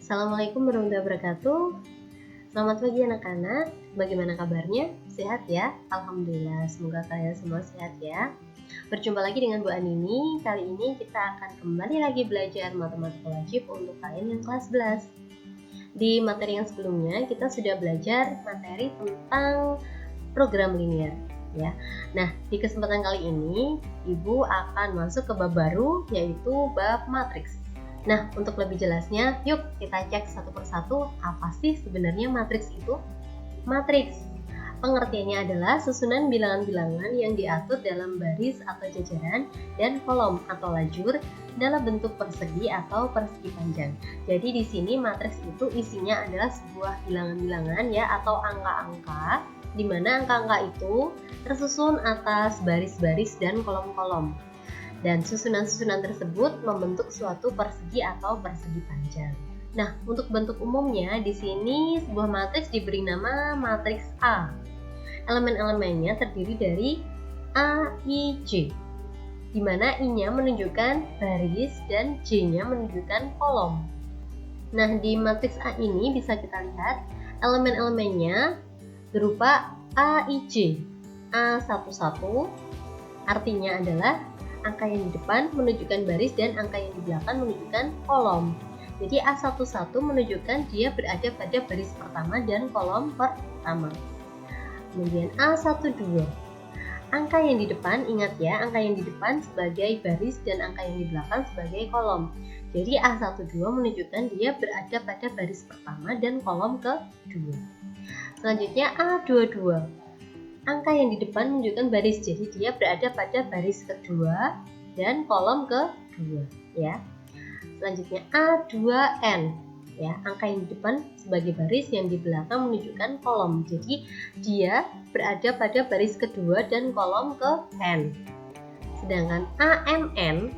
Assalamualaikum warahmatullahi wabarakatuh. Selamat pagi anak-anak. Bagaimana kabarnya? Sehat ya? Alhamdulillah, semoga kalian semua sehat ya. Berjumpa lagi dengan Bu Anini. Kali ini kita akan kembali lagi belajar matematika wajib untuk kalian yang kelas 11. Di materi yang sebelumnya kita sudah belajar materi tentang program linear ya. Nah, di kesempatan kali ini Ibu akan masuk ke bab baru, yaitu bab matriks. Nah, untuk lebih jelasnya, yuk kita cek satu persatu apa sih sebenarnya matriks itu. Matriks, pengertiannya adalah susunan bilangan-bilangan yang diatur dalam baris atau jajaran dan kolom atau lajur dalam bentuk persegi atau persegi panjang. Jadi di sini matriks itu isinya adalah sebuah bilangan-bilangan ya atau angka-angka, di mana angka-angka itu tersusun atas baris-baris dan kolom-kolom. Dan susunan-susunan tersebut membentuk suatu persegi atau persegi panjang. Nah, untuk bentuk umumnya di sini sebuah matriks diberi nama matriks A. Elemen-elemennya terdiri dari A, I, J, di mana I-nya menunjukkan baris dan J-nya menunjukkan kolom. Nah, di matriks A ini bisa kita lihat elemen-elemennya berupa A, I, J. A11 artinya adalah angka yang di depan menunjukkan baris dan angka yang di belakang menunjukkan kolom. Jadi A11 menunjukkan dia berada pada baris pertama dan kolom pertama. Kemudian A12, angka yang di depan, ingat ya, angka yang di depan sebagai baris dan angka yang di belakang sebagai kolom. Jadi A12 menunjukkan dia berada pada baris pertama dan kolom kedua. Selanjutnya A22, angka yang di depan menunjukkan baris, jadi dia berada pada baris kedua dan kolom kedua ya. Selanjutnya A2N ya, angka yang di depan sebagai baris, yang di belakang menunjukkan kolom, jadi dia berada pada baris kedua dan kolom ke N. Sedangkan AMN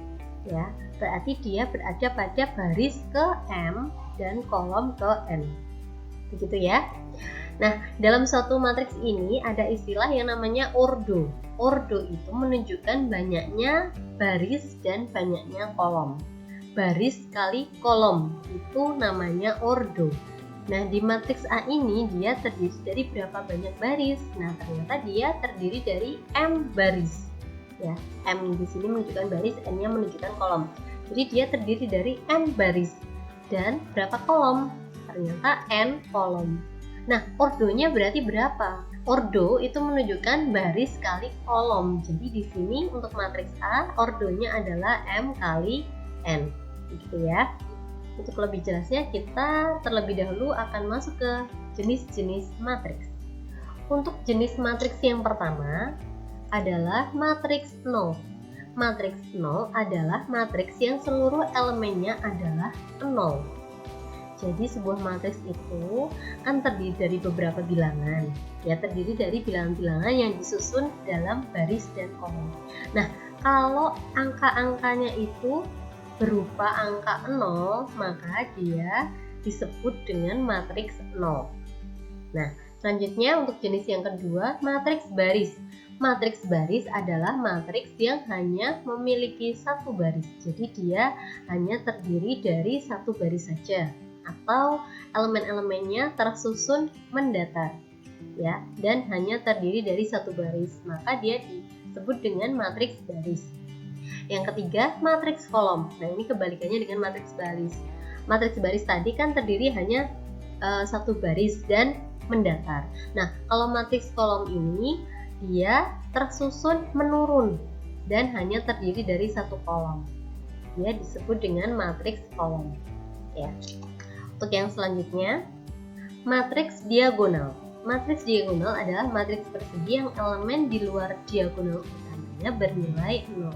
ya, berarti dia berada pada baris ke M dan kolom ke N. Begitu ya. Nah, dalam suatu matriks ini ada istilah yang namanya ordo. Ordo itu menunjukkan banyaknya baris dan banyaknya kolom. Baris kali kolom itu namanya ordo. Nah, di matriks A ini dia terdiri dari berapa banyak baris? Nah, ternyata dia terdiri dari M baris. Ya, M di sini menunjukkan baris, N-nya menunjukkan kolom. Jadi dia terdiri dari M baris dan berapa kolom? Ternyata N kolom. Nah, ordonya berarti berapa? Ordo itu menunjukkan baris kali kolom. Jadi di sini untuk matriks A, ordonya adalah M kali N. Begitu ya. Untuk lebih jelasnya, kita terlebih dahulu akan masuk ke jenis-jenis matriks. Untuk jenis matriks yang pertama adalah matriks 0. Matriks 0 adalah matriks yang seluruh elemennya adalah 0. Jadi sebuah matriks itu kan terdiri dari beberapa bilangan. Ya, terdiri dari bilangan-bilangan yang disusun dalam baris dan kolom. Nah, kalau angka-angkanya itu berupa angka 0, maka dia disebut dengan matriks 0. Nah, selanjutnya untuk jenis yang kedua, matriks baris. Matriks baris adalah matriks yang hanya memiliki satu baris. Jadi dia hanya terdiri dari satu baris saja, atau elemen-elemennya tersusun mendatar ya, dan hanya terdiri dari satu baris, maka dia disebut dengan matriks baris. Yang ketiga, matriks kolom. Nah, ini kebalikannya dengan matriks baris. Matriks baris tadi kan terdiri hanya satu baris dan mendatar. Nah, kalau matriks kolom ini dia tersusun menurun dan hanya terdiri dari satu kolom. Dia disebut dengan matriks kolom ya. Untuk yang selanjutnya, matriks diagonal. Matriks diagonal adalah matriks persegi yang elemen di luar diagonal utamanya bernilai 0.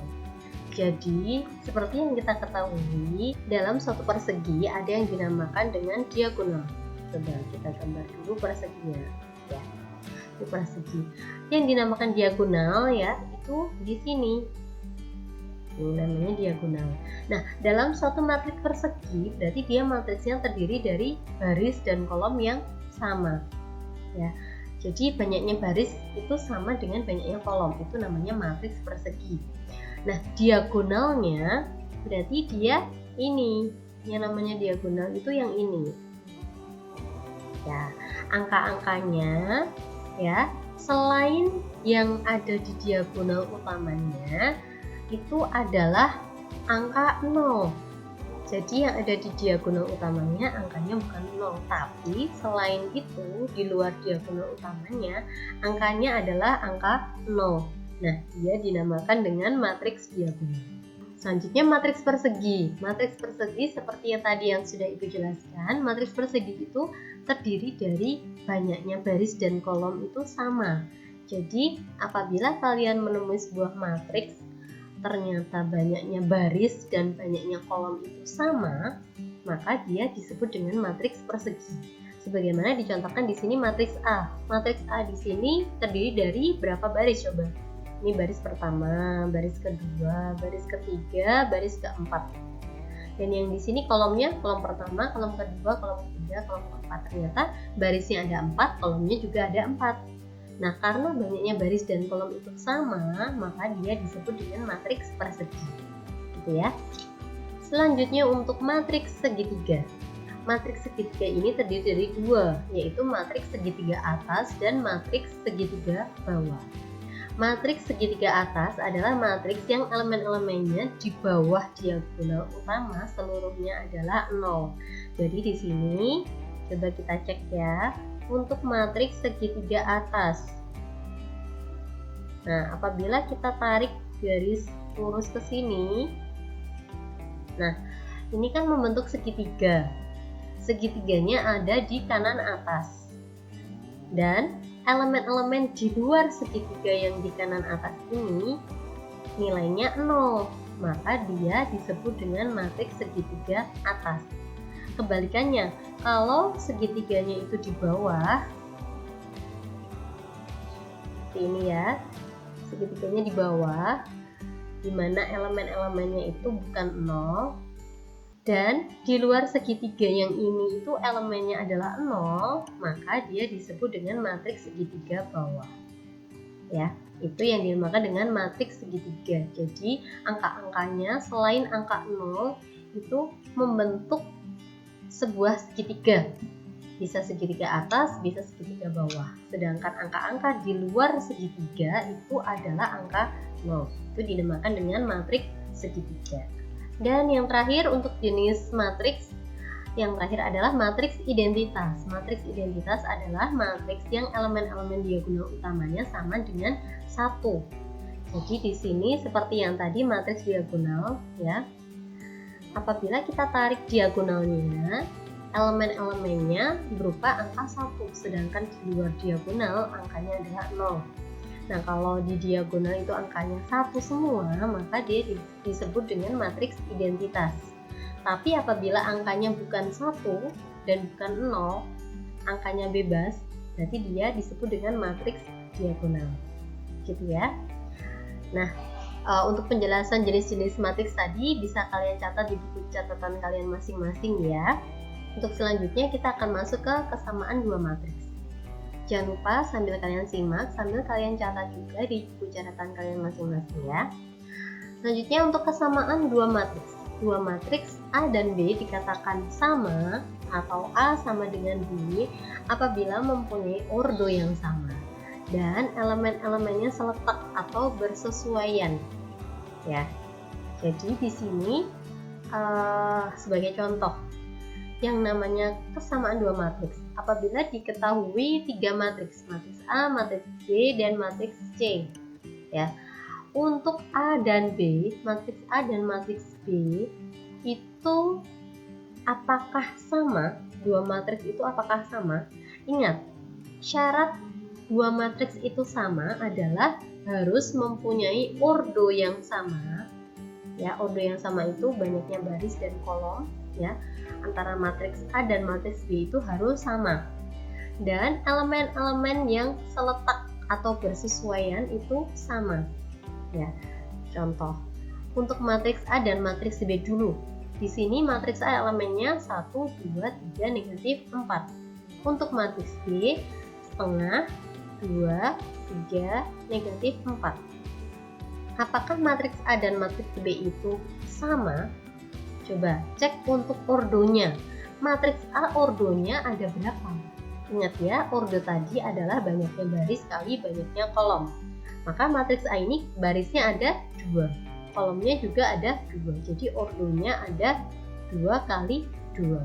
Jadi, seperti yang kita ketahui, dalam suatu persegi ada yang dinamakan dengan diagonal. Coba kita gambar dulu perseginya ya. Ini persegi. Yang dinamakan diagonal ya, itu di sini. Ini namanya diagonal. Nah, dalam suatu matriks persegi berarti dia matriksnya terdiri dari baris dan kolom yang sama ya. Jadi banyaknya baris itu sama dengan banyaknya kolom, itu namanya matriks persegi. Nah, diagonalnya berarti dia ini Yang namanya diagonal itu yang ini. Ya, angka-angkanya ya, selain yang ada di diagonal utamanya itu adalah angka 0. Jadi yang ada di diagonal utamanya angkanya bukan 0, tapi selain itu di luar diagonal utamanya angkanya adalah angka 0. Nah, dia dinamakan dengan matriks diagonal. Selanjutnya matriks persegi. Matriks persegi seperti yang tadi yang sudah Ibu jelaskan, matriks persegi itu terdiri dari banyaknya baris dan kolom itu sama. Jadi apabila kalian menemui sebuah matriks ternyata banyaknya baris dan banyaknya kolom itu sama, maka dia disebut dengan matriks persegi. Sebagaimana dicontohkan di sini matriks A. Matriks A di sini terdiri dari berapa baris coba? Ini baris pertama, baris kedua, baris ketiga, baris keempat. Dan yang di sini kolomnya, kolom pertama, kolom kedua, kolom ketiga, kolom keempat. Ternyata barisnya ada 4, kolomnya juga ada 4. Nah, karena banyaknya baris dan kolom itu sama, maka dia disebut dengan matriks persegi. Gitu ya. Selanjutnya untuk matriks segitiga. Matriks segitiga ini terdiri dari 2, yaitu matriks segitiga atas dan matriks segitiga bawah. Matriks segitiga atas adalah matriks yang elemen-elemennya di bawah diagonal utama seluruhnya adalah 0. Jadi di sini coba kita cek ya untuk matriks segitiga atas. Nah, apabila kita tarik garis lurus ke sini, nah ini kan membentuk segitiga. Segitiganya ada di kanan atas. Dan elemen-elemen di luar segitiga yang di kanan atas ini nilainya 0, maka dia disebut dengan matriks segitiga atas. Kebalikannya, kalau segitiganya itu di bawah, seperti ini ya, segitiganya di bawah, di mana elemen-elemennya itu bukan 0, dan di luar segitiga yang ini itu elemennya adalah 0, maka dia disebut dengan matriks segitiga bawah. Ya, itu yang dinamakan dengan matriks segitiga. Jadi angka-angkanya selain angka 0 itu membentuk sebuah segitiga. Bisa segitiga atas, bisa segitiga bawah. Sedangkan angka-angka di luar segitiga itu adalah angka 0. Itu dinamakan dengan matriks segitiga. Dan yang terakhir untuk jenis matriks, yang terakhir adalah matriks identitas. Matriks identitas adalah matriks yang elemen-elemen diagonal utamanya sama dengan 1. Jadi di sini seperti yang tadi matriks diagonal ya. Apabila kita tarik diagonalnya, elemen-elemennya berupa angka 1, sedangkan di luar diagonal angkanya adalah 0. Nah, kalau di diagonal itu angkanya 1 semua, maka dia disebut dengan matriks identitas. Tapi apabila angkanya bukan 1 dan bukan 0, angkanya bebas, berarti dia disebut dengan matriks diagonal. Gitu ya. Nah, untuk penjelasan jenis-jenis matriks tadi bisa kalian catat di buku catatan kalian masing-masing ya. Untuk selanjutnya kita akan masuk ke kesamaan dua matriks. Jangan lupa sambil kalian simak, sambil kalian catat juga di buku catatan kalian masing-masing ya. Selanjutnya untuk kesamaan dua matriks. Dua matriks A dan B dikatakan sama atau A sama dengan B apabila mempunyai ordo yang sama dan elemen-elemennya seletak atau bersesuaian. Ya. Jadi di sini sebagai contoh yang namanya kesamaan dua matriks apabila diketahui tiga matriks, matriks A, matriks B, dan matriks C. Ya, untuk A dan B, matriks A dan matriks B itu apakah sama? Dua matriks itu apakah sama? Ingat, syarat dua matriks itu sama adalah harus mempunyai ordo yang sama. Ya, ordo yang sama itu banyaknya baris dan kolom. Ya, antara matriks A dan matriks B itu harus sama. Dan elemen-elemen yang seletak atau bersesuaian itu sama. Ya, contoh untuk matriks A dan matriks B dulu. Di sini matriks A elemennya 1, 2, 3, negatif 4. Untuk matriks B setengah, 2, 3, negatif 4. Apakah matriks A dan matriks B itu sama? Coba cek untuk ordonya. Matriks A ordonya ada berapa? Ingat ya, ordo tadi adalah banyaknya baris kali banyaknya kolom. Maka matriks A ini barisnya ada 2, kolomnya juga ada 2. Jadi ordonya ada 2 kali 2.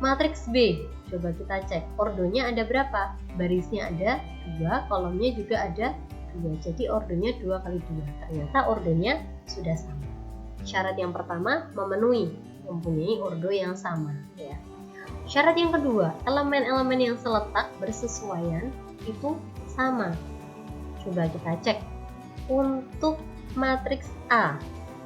Matriks B, coba kita cek ordonya ada berapa? Barisnya ada 2, kolomnya juga ada 2. Jadi ordonya 2 kali 2. Ternyata ordonya sudah sama. Syarat yang pertama memenuhi, mempunyai ordo yang sama ya. Syarat yang kedua, elemen-elemen yang seletak bersesuaian itu sama. Coba kita cek. Untuk matriks A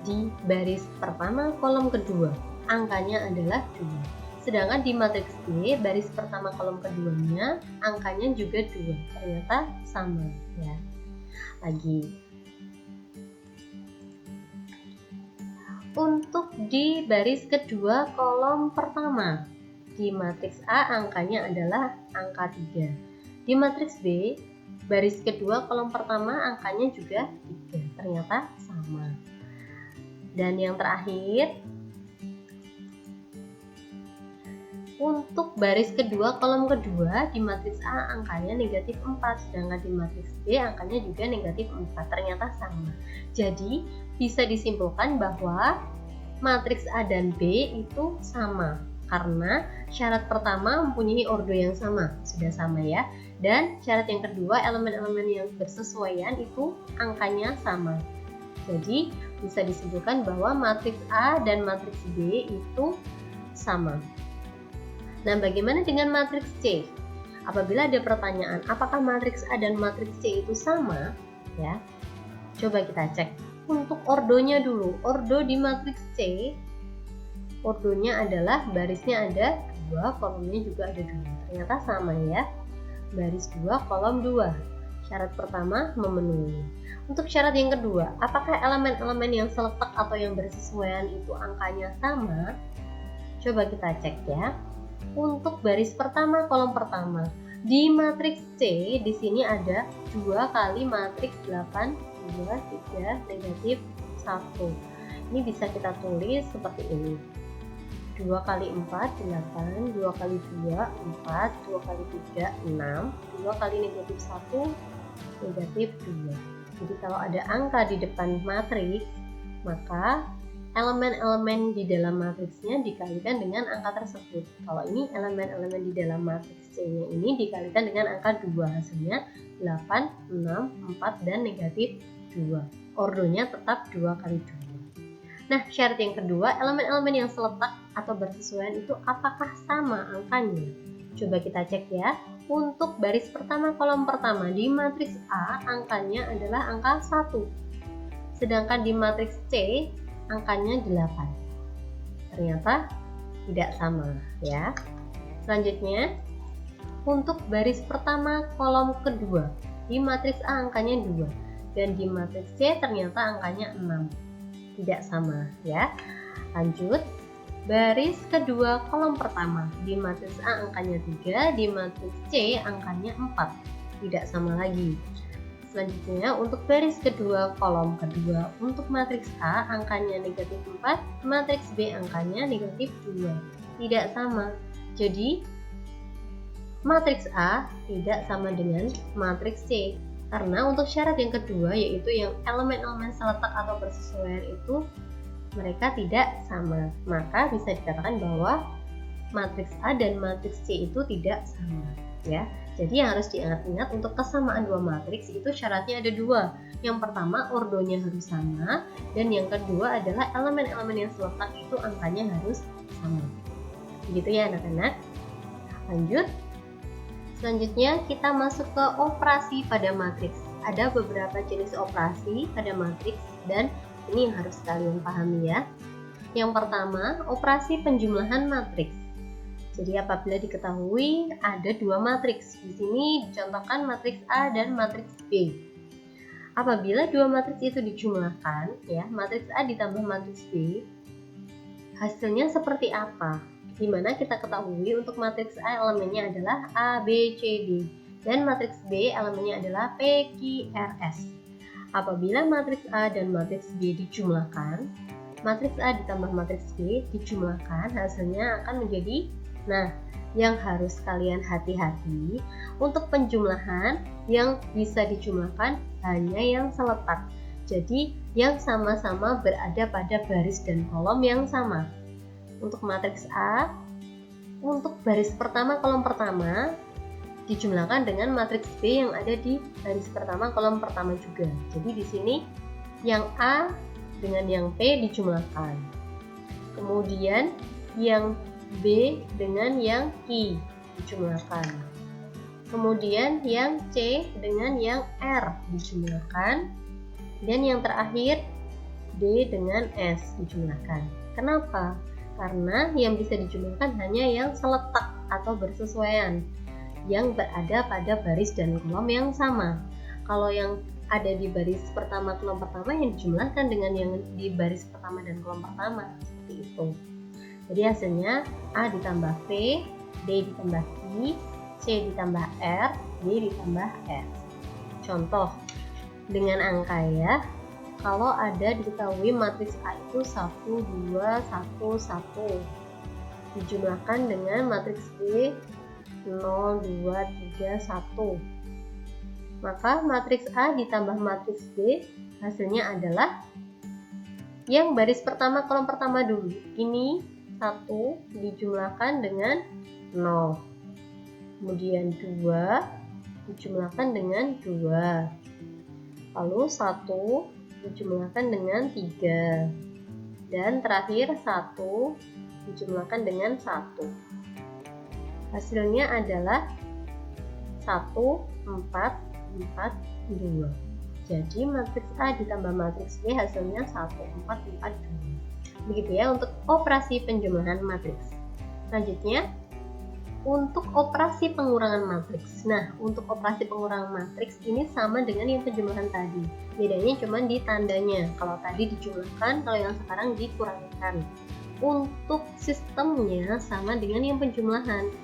di baris pertama kolom kedua, angkanya adalah 2. Sedangkan di matriks B, baris pertama kolom keduanya, angkanya juga 2. Ternyata sama ya. Lagi. Untuk di baris kedua kolom pertama, di matriks A angkanya adalah angka 3. Di matriks B, baris kedua kolom pertama angkanya juga 3. Ternyata sama. Dan yang terakhir, untuk baris kedua kolom kedua di matriks A angkanya negatif 4, sedangkan di matriks B angkanya juga negatif 4. Ternyata sama. Jadi bisa disimpulkan bahwa matriks A dan B itu sama karena syarat pertama mempunyai ordo yang sama, sudah sama ya. Dan syarat yang kedua, elemen-elemen yang bersesuaian itu angkanya sama. Jadi bisa disimpulkan bahwa matriks A dan matriks B itu sama. Nah, bagaimana dengan matriks C? Apabila ada pertanyaan, apakah matriks A dan matriks C itu sama? Ya, coba kita cek. Untuk ordonya dulu, ordo di matriks C, ordonya adalah barisnya ada 2, kolomnya juga ada 2. Ternyata sama ya, baris 2, kolom 2. Syarat pertama memenuhi. Untuk syarat yang kedua, apakah elemen-elemen yang seletak atau yang bersesuaian itu angkanya sama? Coba kita cek ya. Untuk baris pertama kolom pertama, di matriks C di sini ada 2 kali matriks 8, 2, 3, negatif 1. Ini bisa kita tulis seperti ini. 2 kali 4, 8, 2 kali 2, 4, 2 kali 3, 6, 2 kali negatif 1, negatif 2. Jadi kalau ada angka di depan matriks, maka elemen-elemen di dalam matriksnya dikalikan dengan angka tersebut. Kalau ini elemen-elemen di dalam matriks C-nya ini dikalikan dengan angka 2, hasilnya 8, 6, 4, dan negatif 2. Ordonya tetap 2 kali 2. Nah, syarat yang kedua, elemen-elemen yang seletak atau bersesuaian itu apakah sama angkanya? Coba kita cek ya. Untuk baris pertama kolom pertama di matriks A, angkanya adalah angka 1. Sedangkan di matriks C, angkanya 8. Ternyata tidak sama ya. Selanjutnya, untuk baris pertama kolom kedua, di matriks A angkanya 2. Dan di matriks C ternyata angkanya 6. Tidak sama ya. Lanjut, baris kedua kolom pertama, di matriks A angkanya 3, di matriks C angkanya 4. Tidak sama lagi. Selanjutnya, untuk baris kedua kolom kedua, untuk matriks A angkanya negatif 4, matriks B angkanya negatif 2. Tidak sama. Jadi matriks A tidak sama dengan matriks C. Karena untuk syarat yang kedua, yaitu yang elemen-elemen seletak atau bersesuaian itu mereka tidak sama. Maka bisa dikatakan bahwa matriks A dan matriks C itu tidak sama ya. Jadi yang harus diingat-ingat untuk kesamaan dua matriks itu syaratnya ada 2. Yang pertama, ordonya harus sama, dan yang kedua adalah elemen-elemen yang seletak itu angkanya harus sama. Begitu ya anak-anak. Lanjut. Selanjutnya kita masuk ke operasi pada matriks. Ada beberapa jenis operasi pada matriks dan ini yang harus kalian pahami ya. Yang pertama, operasi penjumlahan matriks. Jadi apabila diketahui ada 2 matriks, di sini dicontohkan matriks A dan matriks B. Apabila 2 matriks itu dijumlahkan, ya, matriks A ditambah matriks B, hasilnya seperti apa? Dimana kita ketahui untuk matriks A elemennya adalah A, B, C, D, dan matriks B elemennya adalah P, Q, R, S. Apabila matriks A dan matriks B dijumlahkan, matriks A ditambah matriks B dijumlahkan, hasilnya akan menjadi, nah, yang harus kalian hati-hati untuk penjumlahan yang bisa dijumlahkan hanya yang seletak. Jadi yang sama-sama berada pada baris dan kolom yang sama. Untuk matriks A, untuk baris pertama kolom pertama dijumlahkan dengan matriks B yang ada di baris pertama kolom pertama juga. Jadi di sini yang A dengan yang P dijumlahkan. Kemudian yang B dengan yang I dijumlahkan. Kemudian yang C dengan yang R dijumlahkan. Dan yang terakhir D dengan S dijumlahkan. Kenapa? Karena yang bisa dijumlahkan hanya yang seletak atau bersesuaian, yang berada pada baris dan kolom yang sama. Kalau yang ada di baris pertama kolom pertama yang dijumlahkan dengan yang di baris pertama dan kolom pertama, seperti itu. Jadi hasilnya A ditambah P, D ditambah I, C ditambah R, D ditambah S. Contoh dengan angka ya. Kalau ada diketahui matriks A itu 1, 2, 1, 1 dijumlahkan dengan matriks B 0, 2, 3, 1, maka matriks A ditambah matriks B hasilnya adalah yang baris pertama kolom pertama dulu. Ini 1 dijumlahkan dengan 0. Kemudian 2 dijumlahkan dengan 2. Lalu 1 dijumlahkan dengan 3. Dan terakhir 1 dijumlahkan dengan 1. Hasilnya adalah 1, 4, 4, 2. Jadi matriks A ditambah matriks B hasilnya 1, 4, 4, 2. Begitu ya untuk operasi penjumlahan matriks. Selanjutnya untuk operasi pengurangan matriks. Nah, untuk operasi pengurangan matriks ini sama dengan yang penjumlahan tadi. Bedanya cuma di tandanya. Kalau tadi dijumlahkan, kalau yang sekarang dikurangkan. Untuk sistemnya sama dengan yang penjumlahan.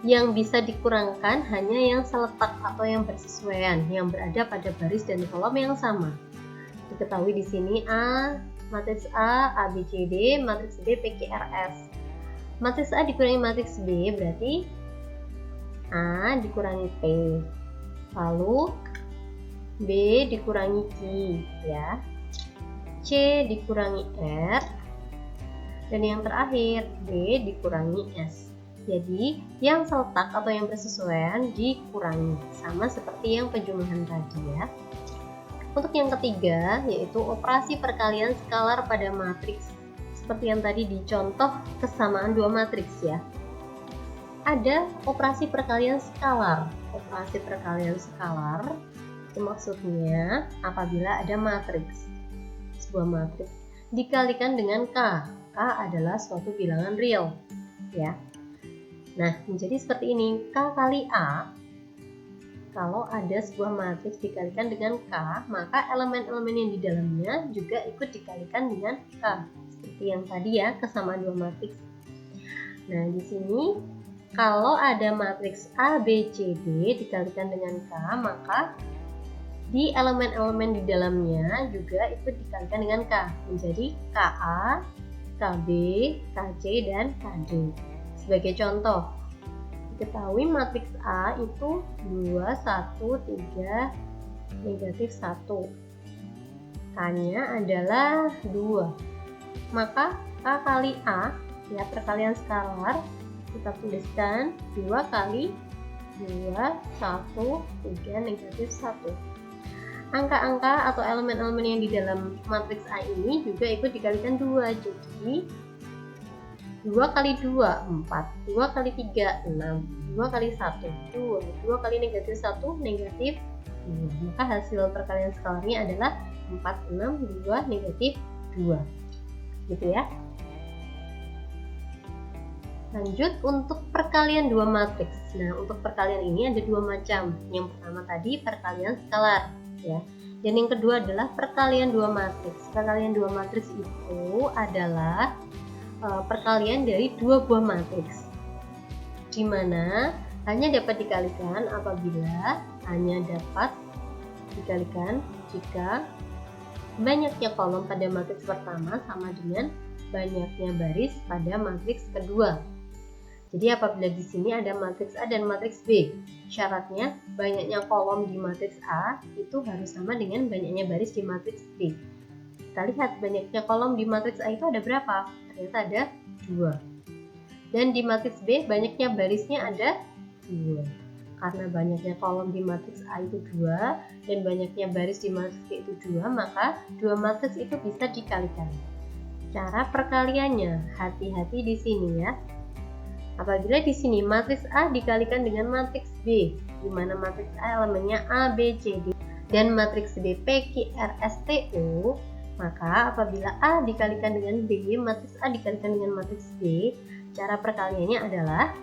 Yang bisa dikurangkan hanya yang seletak atau yang bersesuaian, yang berada pada baris dan kolom yang sama. Diketahui di sini matriks A, A, B, C, D, matriks B, P, Q, R, S. Matriks A dikurangi matriks B berarti A dikurangi P. Lalu B dikurangi Q ya. C dikurangi R. Dan yang terakhir D dikurangi S. Jadi yang seletak atau yang bersesuaian dikurangi, sama seperti yang penjumlahan tadi ya. Untuk yang ketiga yaitu operasi perkalian skalar pada matriks. Seperti yang tadi di contoh kesamaan dua matriks ya. Ada operasi perkalian skalar. Operasi perkalian skalar itu maksudnya apabila ada matriks. Sebuah matriks dikalikan dengan K. K adalah suatu bilangan real ya. Nah, menjadi seperti ini, K kali A. Kalau ada sebuah matriks dikalikan dengan K, maka elemen-elemen yang di dalamnya juga ikut dikalikan dengan K. Seperti yang tadi ya, kesamaan dua matriks. Nah, di sini kalau ada matriks A, B, C, D dikalikan dengan K, maka di elemen-elemen di dalamnya juga ikut dikalikan dengan K. Menjadi KA, KB, KC, dan KD. Sebagai contoh, diketahui matriks A itu 2, 1, 3, negatif 1. K-nya adalah 2. Maka K kali A, ya perkalian skalar, kita tuliskan 2 kali 2, 1, 3, negatif 1. Angka-angka atau elemen-elemen yang di dalam matriks A ini juga ikut dikalikan 2. Jadi 2 kali 2, 4, 2 kali 3, 6, 2 kali 1, 2, 2 kali negatif 1, negatif 2. Maka hasil perkalian skalarnya adalah 4, 6, 2, negatif 2. Gitu ya. Lanjut untuk perkalian dua matriks. Nah, untuk perkalian ini ada dua macam. Yang pertama tadi perkalian skalar ya. Dan yang kedua adalah perkalian dua matriks. Perkalian dua matriks itu adalah perkalian dari dua buah matriks, di mana hanya dapat dikalikan apabila hanya dapat dikalikan jika banyaknya kolom pada matriks pertama sama dengan banyaknya baris pada matriks kedua. Jadi apabila di sini ada matriks A dan matriks B, syaratnya banyaknya kolom di matriks A itu harus sama dengan banyaknya baris di matriks B. Kita lihat banyaknya kolom di matriks A itu ada berapa? Ternyata ada 2. Dan di matriks B banyaknya barisnya ada 2. Karena banyaknya kolom di matriks A itu 2 dan banyaknya baris di matriks B itu 2, maka 2 matriks itu bisa dikalikan. Cara perkaliannya, hati-hati di sini ya. Apabila di sini matriks A dikalikan dengan matriks B, di mana matriks A elemennya A, B, C, D, dan matriks B, P, Q, R, S, T, U, maka apabila A dikalikan dengan B, matriks A dikalikan dengan matriks B, cara perkaliannya adalah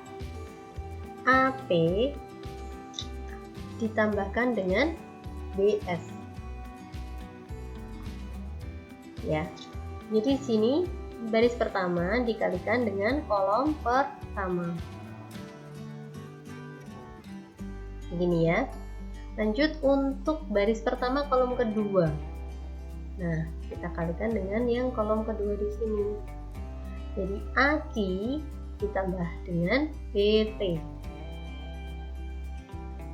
AP ditambahkan dengan BS. Ya. Jadi di sini baris pertama dikalikan dengan kolom pertama. Begini ya. Lanjut untuk baris pertama kolom kedua. Nah, kita kalikan dengan yang kolom kedua di sini. Jadi AK ditambah dengan BT.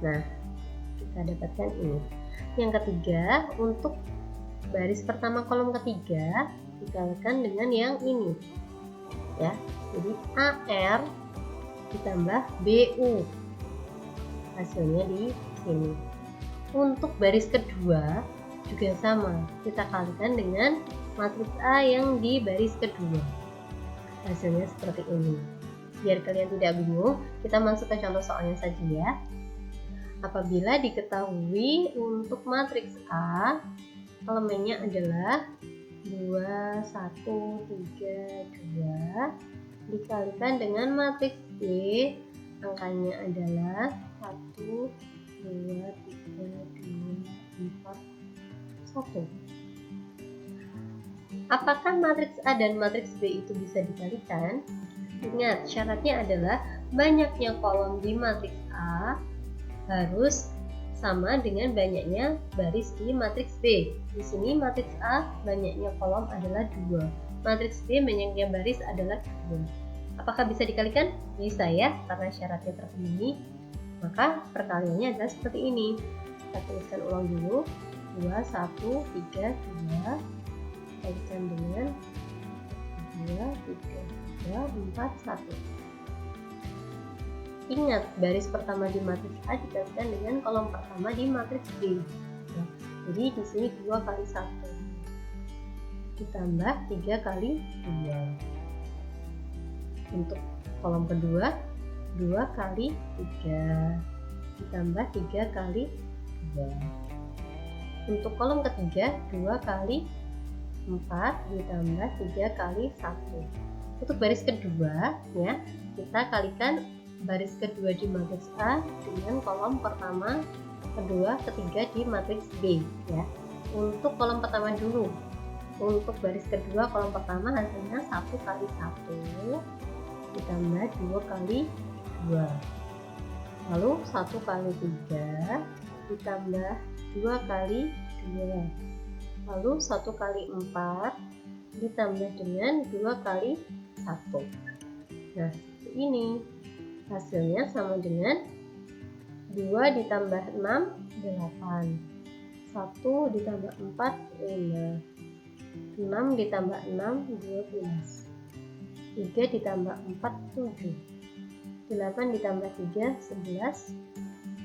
Nah, kita dapatkan ini. Yang ketiga, untuk baris pertama kolom ketiga dikalikan dengan yang ini. Ya. Jadi AR ditambah BU. Hasilnya di sini. Untuk baris kedua juga sama, kita kalikan dengan matriks A yang di baris kedua. Hasilnya seperti ini. Biar kalian tidak bingung, kita masuk ke contoh soalnya saja ya. Apabila diketahui untuk matriks A elemennya adalah 2, 1, 3, 2 dikalikan dengan matriks B, angkanya adalah 1, 2, 3, 2, 4, 1. Apakah matriks A dan matriks B itu bisa dikalikan? Ingat, syaratnya adalah banyaknya kolom di matriks A harus sama dengan banyaknya baris di matriks B. Di sini matriks A banyaknya kolom adalah 2. Matriks B banyaknya baris adalah 2. Apakah bisa dikalikan? Bisa ya, karena syaratnya terpenuhi. Maka perkaliannya adalah seperti ini. Kita tuliskan ulang dulu. 2, 1, 3, 2 kalikan dengan 2, 3, 2, 4, 1. Ingat, baris pertama di matriks A dikalikan dengan kolom pertama di matriks B. Ya, jadi di sini 2 kali 1 ditambah 3 kali 2. Untuk kolom kedua 2 kali 3 ditambah 3 kali 2. Untuk kolom ketiga 2 kali 4 ditambah 3 kali 1. Untuk baris kedua ya, kita kalikan baris kedua di matriks A dengan kolom pertama, kedua, ketiga di matriks B ya. Untuk kolom pertama dulu. Untuk baris kedua kolom pertama hasilnya 1 kali 1 ditambah 2 kali 2. Lalu 1 kali 3 ditambah 2 kali 2. Lalu 1 kali 4 ditambah dengan 2 kali 1. Nah, ini hasilnya sama dengan 2 ditambah 6, 8. 1 ditambah 4, 5. 6 ditambah 6, 12. 3 ditambah 4, 7. 8 ditambah 3, 11.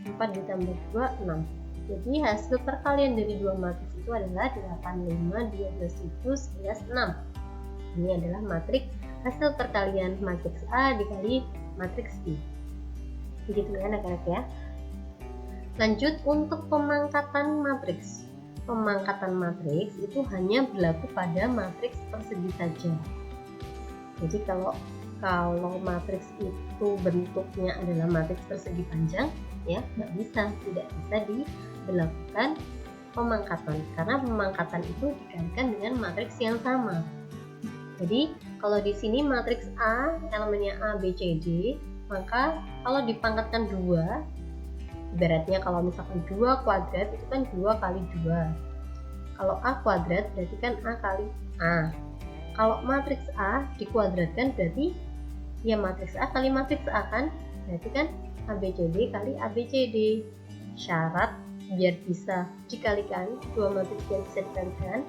4 ditambah 2, 6. Jadi hasil perkalian dari dua matriks itu adalah 8, 5, 12, 7, 11, 6. Ini adalah matriks hasil perkalian matriks A dikali matriks B. Begitu ya anak-anak ya. Lanjut untuk pemangkatan matriks. Pemangkatan matriks itu hanya berlaku pada matriks persegi saja. Jadi kalau matriks itu bentuknya adalah matriks persegi panjang, ya tidak bisa diberlakukan pemangkatan, karena pemangkatan itu dikalikan dengan matriks yang sama. Jadi kalau di sini matriks A elemennya A, B, C, D, maka kalau dipangkatkan 2, ibaratnya kalau misalkan 2 kuadrat itu kan 2 kali 2. Kalau A kuadrat berarti kan A kali A. Kalau matriks A dikuadratkan berarti ya matriks A kali matriks A kan, berarti kan ABCD kali ABCD. Syarat biar bisa dikalikan, dua matriks yang bisa dikalikan,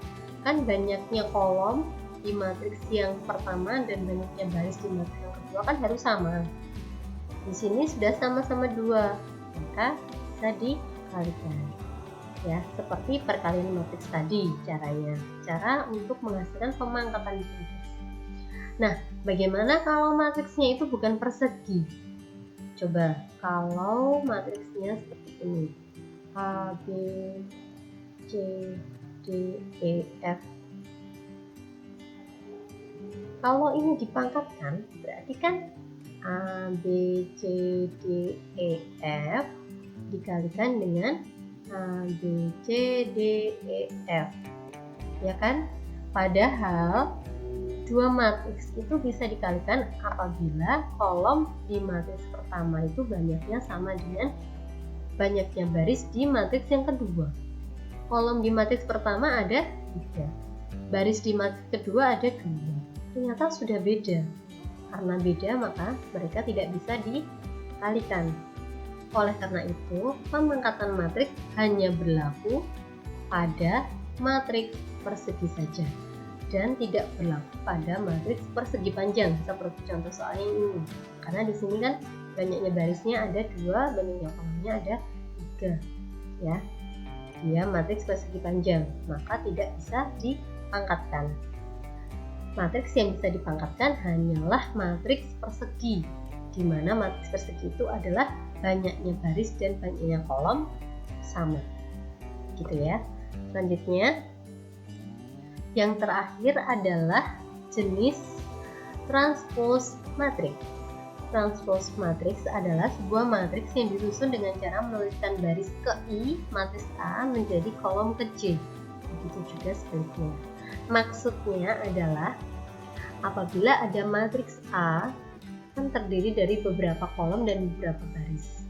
kan banyaknya kolom di matriks yang pertama dan banyaknya baris di matriks yang kedua kan harus sama. Di sini sudah sama-sama 2, maka bisa dikalikan. Ya, seperti perkalian matriks tadi caranya. Cara untuk menghasilkan pemangkatan matriks. Nah, bagaimana kalau matriksnya itu bukan persegi? Coba, kalau matriksnya seperti ini. A, B, C, D, E, F. Kalau ini dipangkatkan, berarti kan A, B, C, D, E, F dikalikan dengan A, B, C, D, E, F. Ya kan? Padahal dua matriks itu bisa dikalikan apabila kolom di matriks pertama itu banyaknya sama dengan banyaknya baris di matriks yang kedua. Kolom di matriks pertama ada 3, baris di matriks kedua ada 2. Ternyata sudah beda. Karena beda maka mereka tidak bisa dikalikan. Oleh karena itu, pemangkatan matriks hanya berlaku pada matriks persegi saja dan tidak berlaku pada matriks persegi panjang seperti contoh soal ini. Karena di sini kan banyaknya barisnya ada 2, banyaknya kolomnya ada 3. Ya, dia matriks persegi panjang, maka tidak bisa dipangkatkan. Matriks yang bisa dipangkatkan hanyalah matriks persegi, di mana matriks persegi itu adalah banyaknya baris dan banyaknya kolom sama. Gitu ya. Selanjutnya, yang terakhir adalah jenis transpose matriks. Transpose matriks adalah sebuah matriks yang disusun dengan cara menuliskan baris ke I matriks A menjadi kolom ke J. Begitu juga sebaliknya. Maksudnya adalah apabila ada matriks A kan terdiri dari beberapa kolom dan beberapa baris.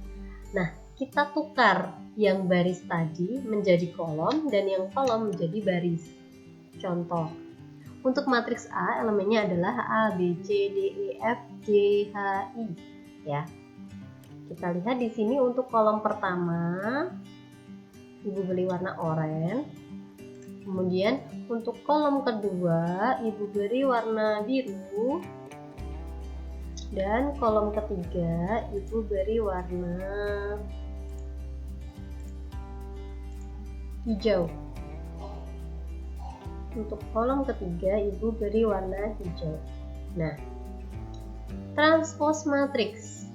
Nah, kita tukar yang baris tadi menjadi kolom dan yang kolom menjadi baris. Contoh, untuk matriks A elemennya adalah A, B, C, D, E, F, G, H, I. Ya. Kita lihat di sini untuk kolom pertama, Ibu beri warna oranye. Kemudian untuk kolom kedua, Ibu beri warna biru. Dan kolom ketiga, Ibu beri warna hijau. Untuk kolom ketiga, Ibu beri warna hijau. Nah, transpose matriks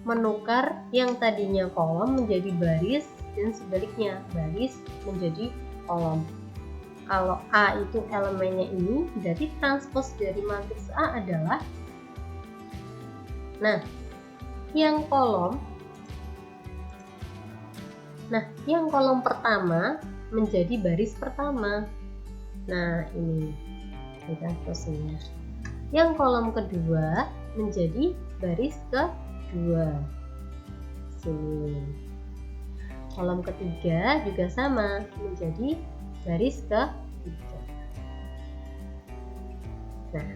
menukar yang tadinya kolom menjadi baris dan sebaliknya, baris menjadi kolom. Kalau A itu elemennya ini, berarti transpose dari matriks A adalah, nah, yang kolom pertama menjadi baris pertama. Nah, ini transposenya. Yang kolom kedua menjadi baris kedua. Sini. Kolom ketiga juga sama, menjadi baris ketiga. Nah,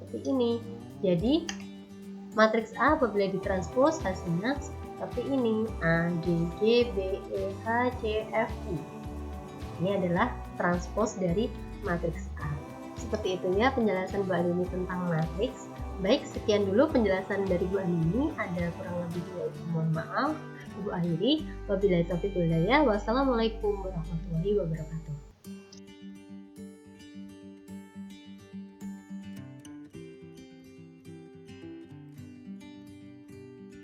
seperti ini. Jadi, matriks A apabila ditranspos hasilnya seperti ini. A, D, G, B, E, H, C, F, I. Ini adalah transpos dari matriks A. Seperti itu ya penjelasan Bu Anini tentang matriks. Baik, sekian dulu penjelasan dari Bu Anini. Ada kurang lebihnya mohon maaf. Ibu akhiri. Wabillahi taufiq wal hidayah. Wassalamualaikum warahmatullahi wabarakatuh.